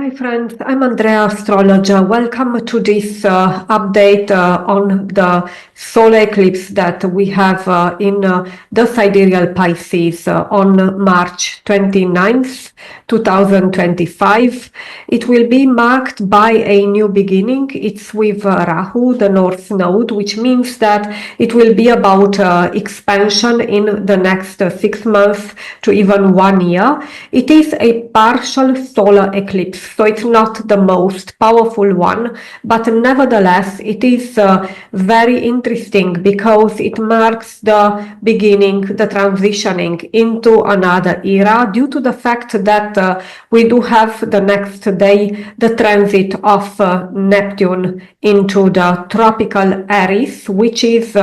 Hi friends, I'm Andrea, astrologer. Welcome to this update on the solar eclipse that we have in the sidereal Pisces on March 29th, 2025. It will be marked by a new beginning. It's with Rahu, the North Node, which means that it will be about expansion in the next 6 months to even 1 year. It is a partial solar eclipse, so it's not the most powerful one, but nevertheless it is very interesting because it marks the beginning, the transitioning into another era, due to the fact that we do have the next day the transit of Neptune into the tropical Aries, which is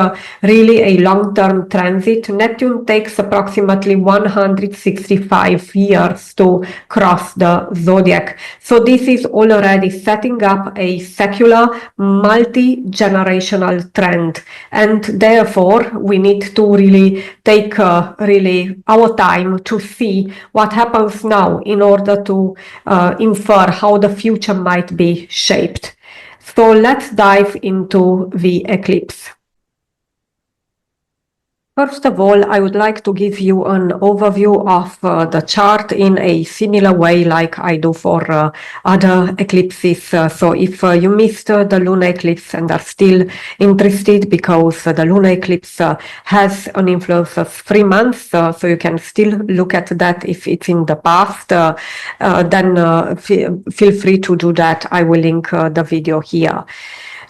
really a long-term transit. Neptune takes approximately 165 years to cross the zodiac. So this is already setting up a secular multi-generational trend, and therefore we need to really take really our time to see what happens now in order to infer how the future might be shaped. So let's dive into the eclipse. First of all, I would like to give you an overview of the chart in a similar way like I do for other eclipses. So if you missed the lunar eclipse and are still interested, because the lunar eclipse has an influence of 3 months, so you can still look at that if it's in the past, then feel free to do that. I will link the video here.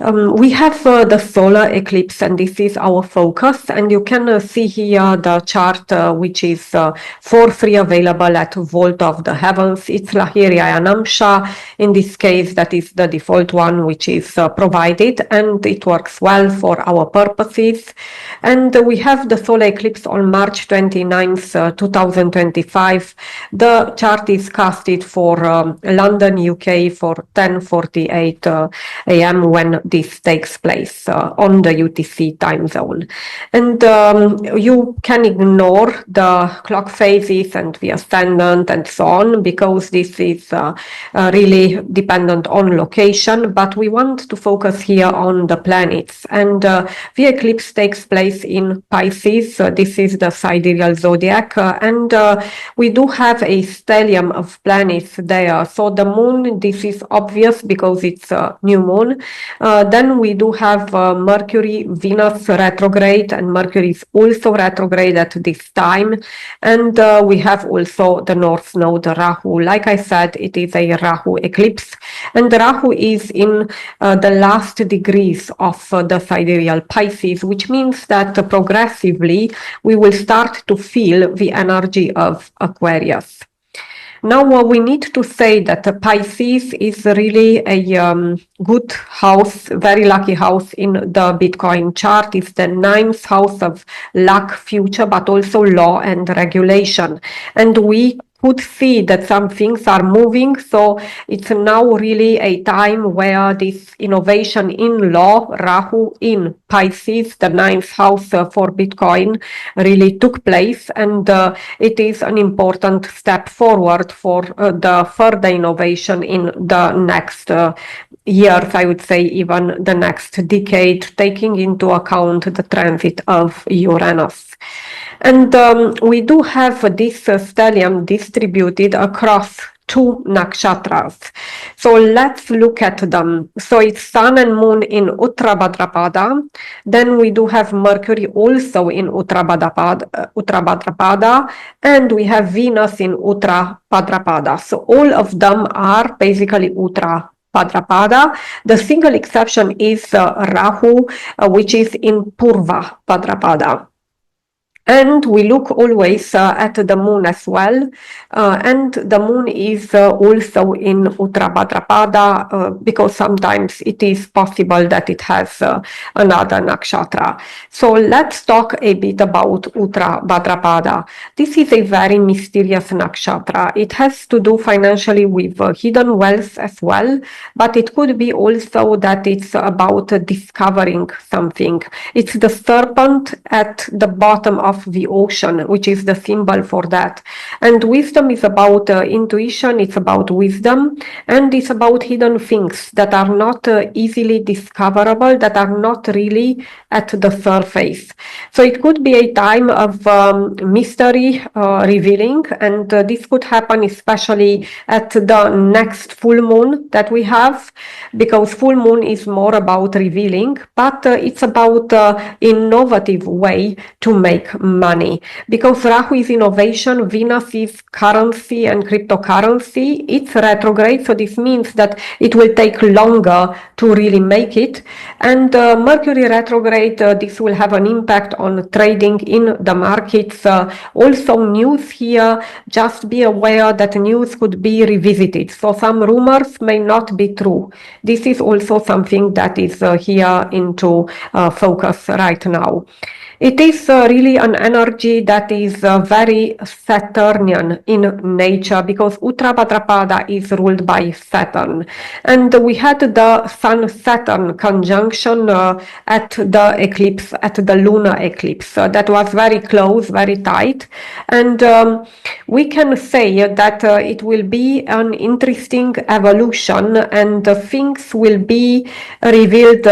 We have the solar eclipse, and this is our focus, and you can see here the chart which is for free available at Vault of the Heavens. It's Lahiria Anamsha. In this case, that is the default one which is provided, and it works well for our purposes. And we have the solar eclipse on March 29th, 2025. The chart is casted for London, UK for 10:48 a.m. when this takes place on the UTC time zone. And you can ignore the clock phases and the ascendant and so on, because this is really dependent on location, but we want to focus here on the planets. And the eclipse takes place in Pisces. This is the sidereal zodiac, and we do have a stellium of planets there. So the moon, this is obvious because it's a new moon. Then we do have Mercury, Venus retrograde, and Mercury is also retrograde at this time. And we have also the North Node, Rahu. Like I said, it is a Rahu eclipse, and Rahu is in the last degrees of the sidereal Pisces, which means that progressively we will start to feel the energy of Aquarius. Now, we need to say that Pisces is really a good house, very lucky house in the Bitcoin chart. It's the 9th house of luck, future, but also law and regulation. And we could see that some things are moving, so it's now really a time where this innovation in law, Rahu in Pisces, the 9th house for Bitcoin, really took place, and it is an important step forward for the further innovation in the next years, I would say even the next decade, taking into account the transit of Uranus. And we do have this stellium distributed across 2 nakshatras. So let's look at them. So it's Sun and Moon in Uttarabhadrapada. Then we do have Mercury also in Uttarabhadrapada, and we have Venus in Uttarabhadrapada. So all of them are basically Uttarabhadrapada. The single exception is Rahu, which is in Purva Bhadrapada. And we look always at the moon as well, and the moon is also in Uttarabhadrapada, because sometimes it is possible that it has another nakshatra. So let's talk a bit about Uttarabhadrapada. This is a very mysterious nakshatra. It has to do financially with hidden wealth as well, but it could be also that it's about discovering something. It's the serpent at the bottom of of the ocean, which is the symbol for that. And wisdom is about intuition, it's about wisdom, and it's about hidden things that are not easily discoverable, that are not really at the surface. So it could be a time of mystery revealing, and this could happen especially at the next full moon that we have, because full moon is more about revealing, but it's about innovative way to make money. Because Rahu is innovation, Venus is currency and cryptocurrency, it's retrograde, so this means that it will take longer to really make it. And Mercury retrograde, this will have an impact on trading in the markets. Also news here, just be aware that news could be revisited. So some rumors may not be true. This is also something that is here into focus right now. It is really an energy that is very Saturnian in nature, because Uttar Bhadrapada is ruled by Saturn. And we had the Sun-Saturn conjunction at the eclipse, at the lunar eclipse. That was very close, very tight. And we can say that it will be an interesting evolution, and things will be revealed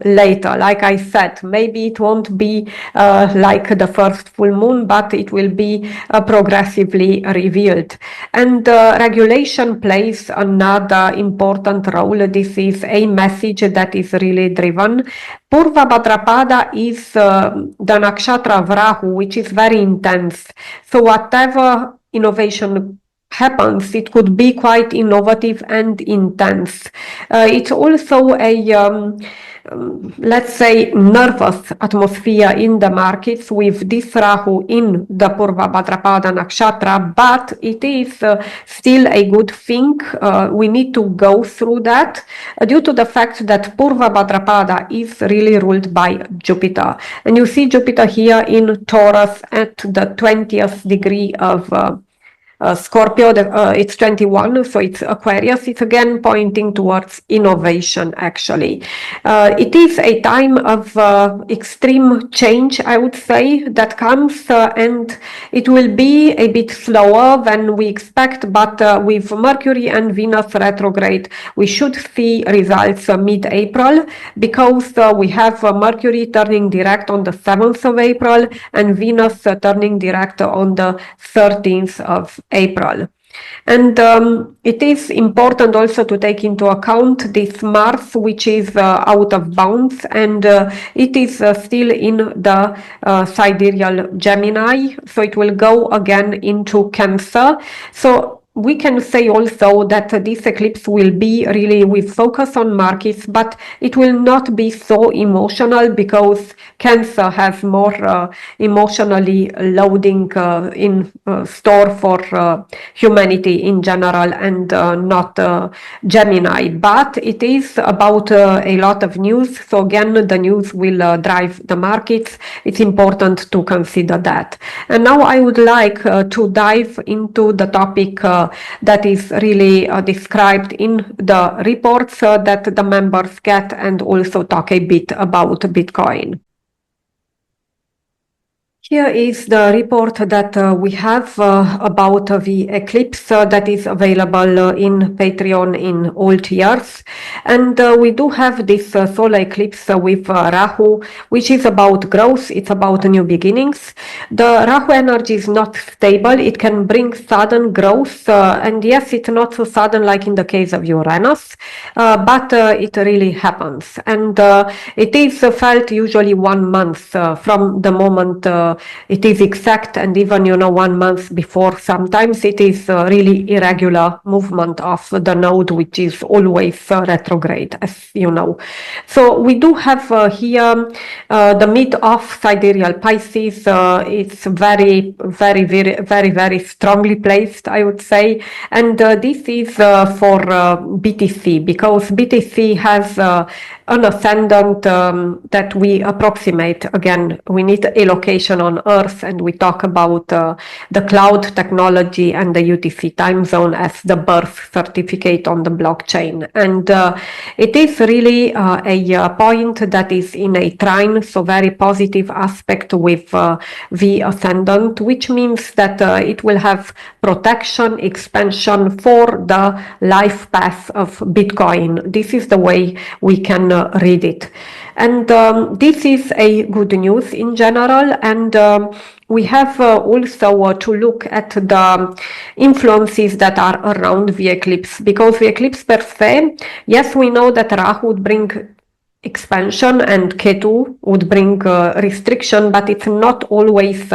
later. Like I said, maybe it won't be like the first full moon, but it will be progressively revealed. And regulation plays another important role. This is a message that is really driven. Purva Bhadrapada is the nakshatra of Rahu, which is very intense. So whatever innovation happens, it could be quite innovative and intense. It's also a let's say nervous atmosphere in the markets with this Rahu in the Purva Bhadrapada nakshatra, but it is still a good thing. We need to go through that due to the fact that Purva Bhadrapada is really ruled by Jupiter. And you see Jupiter here in Taurus at the 20th degree of Scorpio, it's 21, so it's Aquarius. It's again pointing towards innovation, actually. It is a time of extreme change, I would say, that comes, and it will be a bit slower than we expect, but with Mercury and Venus retrograde, we should see results mid-April, because we have Mercury turning direct on the 7th of April and Venus turning direct on the 13th of April. And it is important also to take into account this Mars, which is out of bounds, and it is still in the sidereal Gemini, so it will go again into Cancer. So we can say also that this eclipse will be really with focus on markets, but it will not be so emotional, because Cancer has more emotionally loading in store for humanity in general, and not Gemini. But it is about a lot of news, so again the news will drive the markets. It's important to consider that. And now I would like to dive into the topic that is really described in the reports that the members get, and also talk a bit about Bitcoin. Here is the report that we have about the eclipse that is available in Patreon in all tiers. And we do have this solar eclipse with Rahu, which is about growth, it's about new beginnings. The Rahu energy is not stable, it can bring sudden growth, and yes, it's not so sudden like in the case of Uranus, but it really happens. And it is felt usually 1 month from the moment it is exact, and even 1 month before. Sometimes it is really irregular movement of the node, which is always retrograde, as you know. So we do have here the mid of sidereal Pisces. It's very, very, very, very, very strongly placed, I would say. And this is for BTC, because BTC has an ascendant that we approximate. Again, we need a location on Earth, and we talk about the cloud technology and the UTC time zone as the birth certificate on the blockchain. And it is really a point that is in a trine, so very positive aspect with the ascendant, which means that it will have protection, expansion for the life path of Bitcoin. This is the way we can read it. And this is a good news in general. And we have also to look at the influences that are around the eclipse, because the eclipse per se, yes, we know that Rahu would bring expansion and Ketu would bring restriction, but it's not always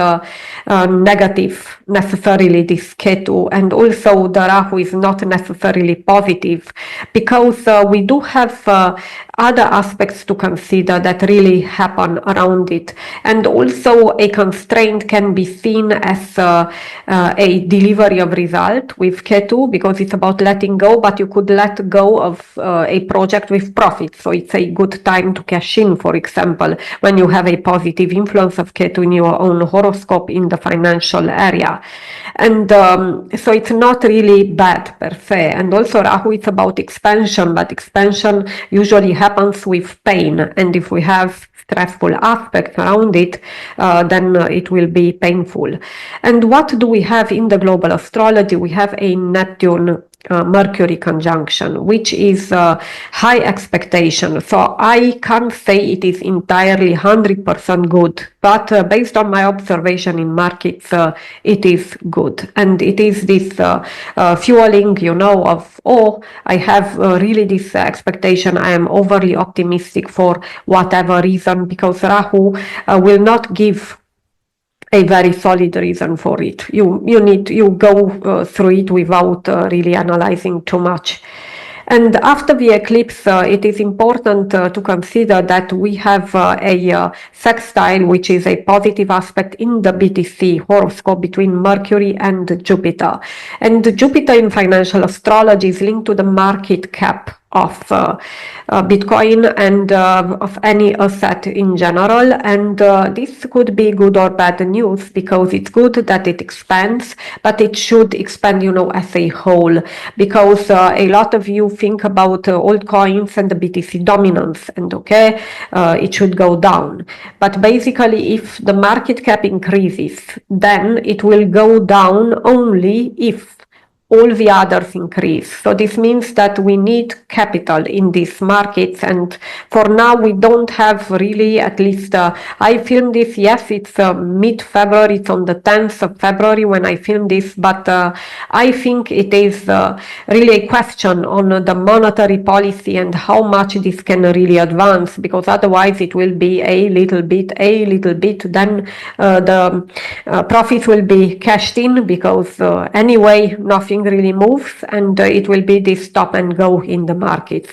negative necessarily, this Ketu, and also the Rahu is not necessarily positive, because we do have other aspects to consider that really happen around it. And also a constraint can be seen as a delivery of result with Ketu, because it's about letting go, but you could let go of a project with profit. So it's a good time to cash in, for example, when you have a positive influence of Ketu in your own horoscope in the financial area. And so it's not really bad per se. And also Rahu is about expansion, but expansion usually happens with pain. And if we have stressful aspects around it, then it will be painful. And what do we have in the global astrology? We have a Neptune Mercury conjunction, which is high expectation. So I can't say it is entirely 100% good, but based on my observation in markets, it is good. And it is this fueling, of, I have really this expectation. I am overly optimistic for whatever reason, because Rahu will not give a very solid reason for it. You go through it without really analyzing too much. And after the eclipse, it is important to consider that we have a sextile, which is a positive aspect in the BTC horoscope between Mercury and Jupiter. And Jupiter in financial astrology is linked to the market cap of Bitcoin and of any asset in general. And this could be good or bad news, because it's good that it expands, but it should expand, as a whole, because a lot of you think about altcoins and the BTC dominance, and it should go down. But basically, if the market cap increases, then it will go down only if all the others increase. So this means that we need capital in these markets, and for now we don't have really, at least I filmed this, yes, it's mid-February, it's on the 10th of February when I filmed this, but I think it is really a question on the monetary policy and how much this can really advance, because otherwise it will be a little bit, then the profits will be cashed in, because anyway nothing really moves, and it will be this stop and go in the markets,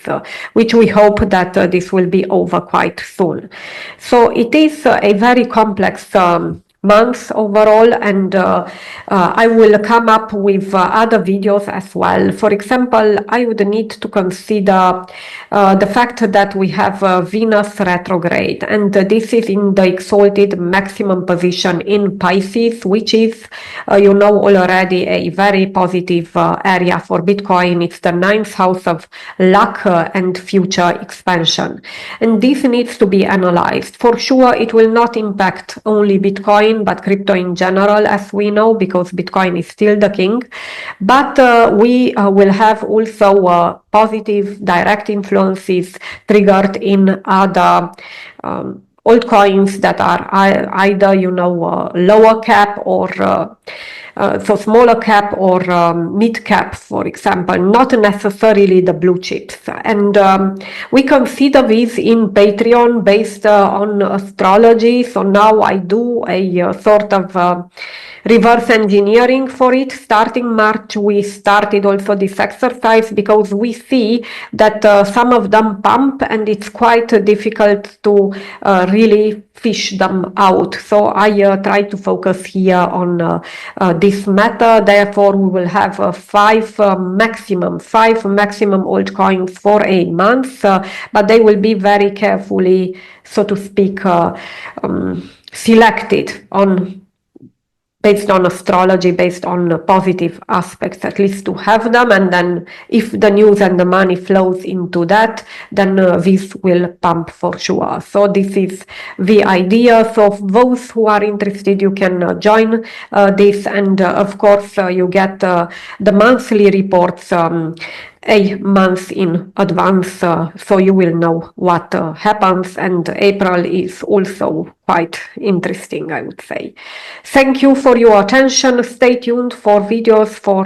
which we hope that this will be over quite soon. So it is a very complex months overall, and I will come up with other videos as well. For example, I would need to consider the fact that we have Venus retrograde, and this is in the exalted maximum position in Pisces, which is already a very positive area for Bitcoin. It's the 9th house of luck and future expansion, and this needs to be analyzed. For sure it will not impact only Bitcoin, but crypto in general, as we know, because Bitcoin is still the king. But we will have also positive direct influences triggered in other altcoins that are either lower cap or so smaller cap or mid cap, for example, not necessarily the blue chips. And we consider these in Patreon based on astrology. So now I do a sort of reverse engineering for it. Starting March, we started also this exercise, because we see that some of them pump and it's quite difficult to really fish them out. So I try to focus here on this matter. Therefore, we will have five maximum altcoins for a month, but they will be very carefully, so to speak, selected based on astrology, based on positive aspects, at least to have them. And then if the news and the money flows into that, then this will pump for sure. So this is the idea. So those who are interested, you can join this. And of course, you get the monthly reports a month in advance, so you will know what happens. And April is also quite interesting, I would say. Thank you for your attention. Stay tuned for videos for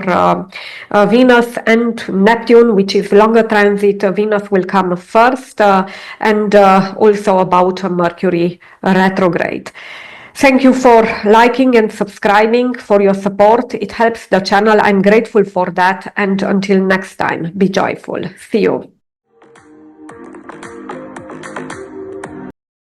Venus and Neptune, which is longer transit. Venus will come first, and also about Mercury retrograde. Thank you for liking and subscribing, for your support. It helps the channel. I'm grateful for that. And until next time, be joyful. See you.